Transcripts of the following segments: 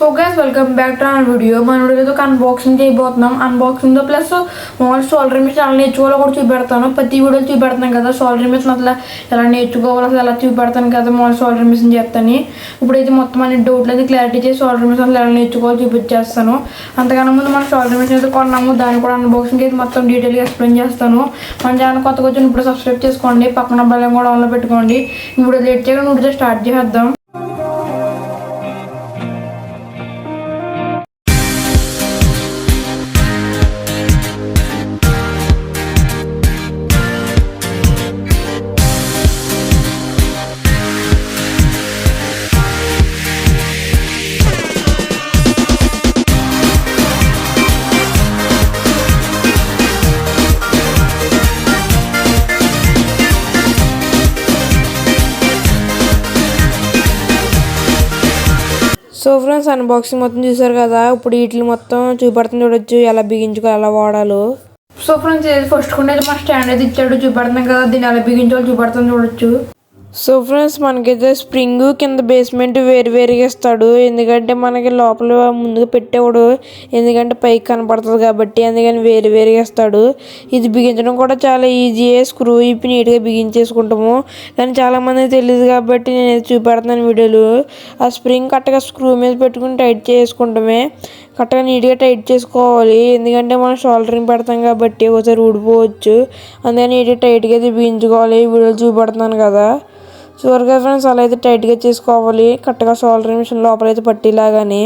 So guys welcome back to our video. మన వీడియోతో unboxing చేయబోతున్నాం. అన్బాక్సింగ్ తో ప్లస్ మామూలు సోల్డర్ మిషన్ ఎలా నేర్చుకోవాలో కూడా చూపెడతాను. ప్రతి వీడియో చూపెడతాను కదా సోల్డర్ మిషన్ అసలు ఎలా నేర్చుకోవాలో అసలు ఎలా చూపెడతాను కదా మామూలు సోల్డర్ మిషన్ చేస్తాను. ఇప్పుడైతే మొత్తం అన్ని డౌట్లు అయితే క్లారిటీ చేసి సోల్డర్ మిషన్ అసలు ఎలా నేర్చుకోవాలో చూపించేస్తాను. అంతకన్నా ముందు మనం సోల్డర్ మిషన్ అయితే కొన్నాము, దాన్ని కూడా అన్బాక్సింగ్ అయితే మొత్తం డీటెయిల్గా ఎక్స్ప్లెయిన్ చేస్తాను. మన ఛానల్ కొత్తగా వచ్చి ఇప్పుడు సబ్స్క్రైబ్ చేసుకోండి, పక్కన బెల్ కూడా ఆన్లో పెట్టుకోండి. ఇప్పుడు లేట్ చేయకుండా వీడియో స్టార్ట్ చేద్దాం. సో ఫ్రెండ్స్ అన్బాక్సింగ్ మొత్తం చూసారు కదా. ఇప్పుడు వీటిని మొత్తం చూపెడుతుంది, చూడొచ్చు ఎలా బిగించుకోవాలి, ఎలా వాడాలో. సో ఫ్రెండ్స్ ఫస్ట్ కొండైతే మా స్టాండ్ అయితే ఇచ్చాడు, చూపెడుతున్నాం కదా దీన్ని ఎలా బిగించాలో చూపెడుతుంది చూడొచ్చు. సో ఫ్రెండ్స్ మనకైతే స్ప్రింగ్ కింద బేస్మెంట్ వేరువేరుగా ఇస్తాడు, ఎందుకంటే మనకి లోపల ముందుగా పెట్టేవాడు ఎందుకంటే పైకి కనపడుతుంది కాబట్టి, అందుకని వేరువేరుగా ఇస్తాడు. ఇది బిగించడం కూడా చాలా ఈజీ, స్క్రూ ఇప్పి నీట్గా బిగించేసుకుంటాము. కానీ చాలామందికి తెలియదు కాబట్టి నేను చూపెడుతున్నాను వీడియోలు. ఆ స్ప్రింగ్ కరెక్ట్గా స్క్రూ మీద పెట్టుకుని టైట్ చేసుకుంటామే, కరెక్ట్గా నీట్గా టైట్ చేసుకోవాలి. ఎందుకంటే మనం షోల్డరింగ్ పెడతాం కాబట్టి ఒకసారి ఊడిపోవచ్చు, అందుకని నీట్గా టైట్గా అయితే బిగించుకోవాలి. వీడియోలు చూపెడుతున్నాను కదా. చూడగా ఫ్రెండ్స్ అలా అయితే టైట్గా చేసుకోవాలి, కరెక్ట్గా షోల్డరింగ్ మిషన్ లోపలైతే పట్టిలాగానే.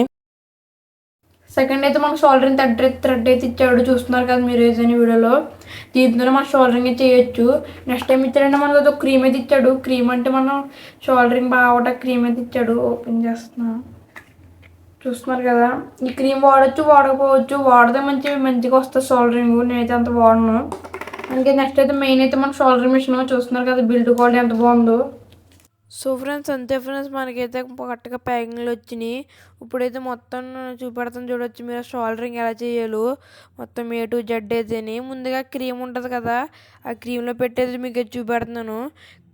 సెకండ్ అయితే మనం షోల్డరింగ్ థ్రెడ్ అయితే ఇచ్చాడు, చూస్తున్నారు కదా మీరు ఏదైనా వీడియోలో. దీంతో మనం షోల్డరింగ్ అయితే చేయొచ్చు. నెక్స్ట్ టైం ఇచ్చాడంటే మనకు ఒక క్రీమ్ అయితే ఇచ్చాడు. క్రీమ్ అంటే మనం షోల్డరింగ్ బాగా క్రీమ్ అయితే ఇచ్చాడు. ఓపెన్ చేస్తున్నాం, చూస్తున్నారు కదా. ఈ క్రీమ్ వాడచ్చు, వాడకపోవచ్చు. వాడితే మంచిగా వస్తుంది షోల్డరింగ్. నేనైతే అంత వాడను. అందుకే నెక్స్ట్ అయితే మెయిన్ అయితే మన షోల్డరింగ్ మిషన్ చూస్తున్నారు కదా, బిల్డ్ క్వాలిటీ ఎంత బాగుందో. సో ఫ్రెండ్స్ అంతే ఫ్రెండ్స్, మనకైతే కరెక్ట్గా ప్యాకింగ్లు వచ్చినాయి. ఇప్పుడైతే మొత్తం చూపెడతాను చూడొచ్చు మీరు షోల్డరింగ్ ఎలా చేయాలో మొత్తం A to Z అయితేనే. ముందుగా క్రీమ్ ఉంటుంది కదా, ఆ క్రీమ్లో పెట్టేది మీకు చూపెడుతున్నాను.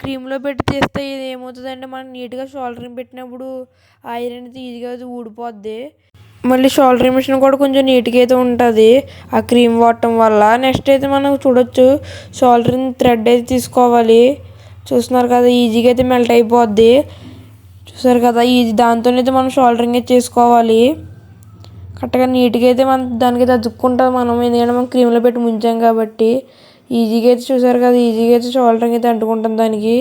క్రీమ్లో పెట్టి తీస్తే ఇది ఏమవుతుందంటే మనకి నీట్గా షోల్డరింగ్ పెట్టినప్పుడు ఐరన్ అయితే ఈజీగా ఊడిపోద్ది. మళ్ళీ షోల్డరింగ్ మిషన్ కూడా కొంచెం నీట్గా అయితే ఉంటుంది ఆ క్రీమ్ వాడటం వల్ల. నెక్స్ట్ అయితే మనం చూడొచ్చు షోల్డరింగ్ థ్రెడ్ అయితే తీసుకోవాలి. చూస్తున్నారు కదా ఈజీగా అయితే మెల్ట్ అయిపోద్ది, చూసారు కదా. దాంతోనైతే మనం షోల్డరింగ్ అయితే చేసుకోవాలి. కరెక్ట్గా నీట్గా అయితే మనం దానికైతే అతుక్కుంటాం మనం, ఎందుకంటే మనం క్రీమ్లో పెట్టి ముంచాం కాబట్టి. ఈజీగా అయితే చూసారు కదా, ఈజీగా అయితే షోల్డరింగ్ అయితే అంటుకుంటాం దానికి.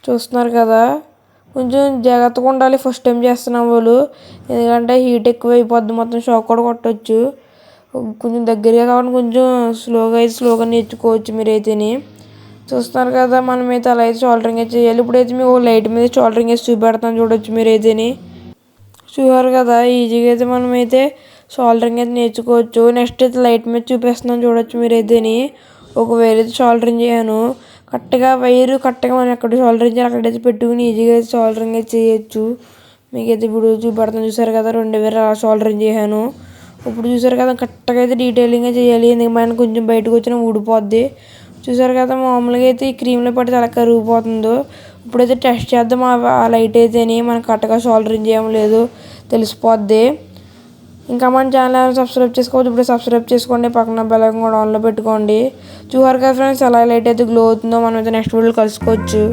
చూస్తున్నారు కదా, కొంచెం జాగ్రత్తగా ఉండాలి ఫస్ట్ టైం చేస్తున్నాం వాళ్ళు, ఎందుకంటే హీట్ ఎక్కువ అయిపోద్ది, మొత్తం షాక్ కూడా కొట్టవచ్చు. కొంచెం దగ్గరగా కావాలి, కొంచెం స్లోగా నేర్చుకోవచ్చు మీరైతేనే. చూస్తున్నారు కదా మనమైతే అలా అయితే షోల్డరింగ్ అయితే చేయాలి. ఇప్పుడైతే మీకు లైట్ మీద షోల్డరింగ్ వేసి చూపెడతాను చూడొచ్చు మీరైతేనే. చూసారు కదా ఈజీగా అయితే మనమైతే షోల్డరింగ్ అయితే నేర్చుకోవచ్చు. నెక్స్ట్ అయితే లైట్ మీద చూపిస్తున్నాను చూడొచ్చు మీరైతేనే. ఒక వైర్ అయితే షోల్డరింగ్ చేయను, కరెక్ట్గా మనం ఎక్కడ షోల్డరింగ్ చేయాలి అక్కడైతే పెట్టుకుని ఈజీగా అయితే షోల్డరింగ్ అయితే చేయొచ్చు. మీకైతే ఇప్పుడు చూపెడతాను చూసారు కదా, 2 వైర్ షోల్డరింగ్ చేశాను. ఇప్పుడు చూసారు కదా కరెక్ట్గా అయితే డీటెయిలింగ్గా చేయాలి, ఎందుకంటే మనం కొంచెం బయటకు వచ్చినా ఊడిపోద్ది. చూసారు కదా మామూలుగా అయితే ఈ క్రీమ్లో పడితే అలా కరిగిపోతుందో. ఇప్పుడైతే టెస్ట్ చేద్దాం ఆ లైట్ అయితేనే మనకు కరెక్ట్గా షోల్డరింగ్ చేయడం లేదు తెలిసిపోద్ది. ఇంకా మన ఛానల్ సబ్స్క్రైబ్ చేసుకోవచ్చు, ఇప్పుడు సబ్స్క్రైబ్ చేసుకోండి, పక్కన బెల్ కూడా ఆన్లో పెట్టుకోండి. చూసారు కదా ఫ్రెండ్స్ ఎలా లైట్ అయితే గ్లో అవుతుందో. మనం అయితే నెక్స్ట్ వీడియోలో కలుసుకోవచ్చు.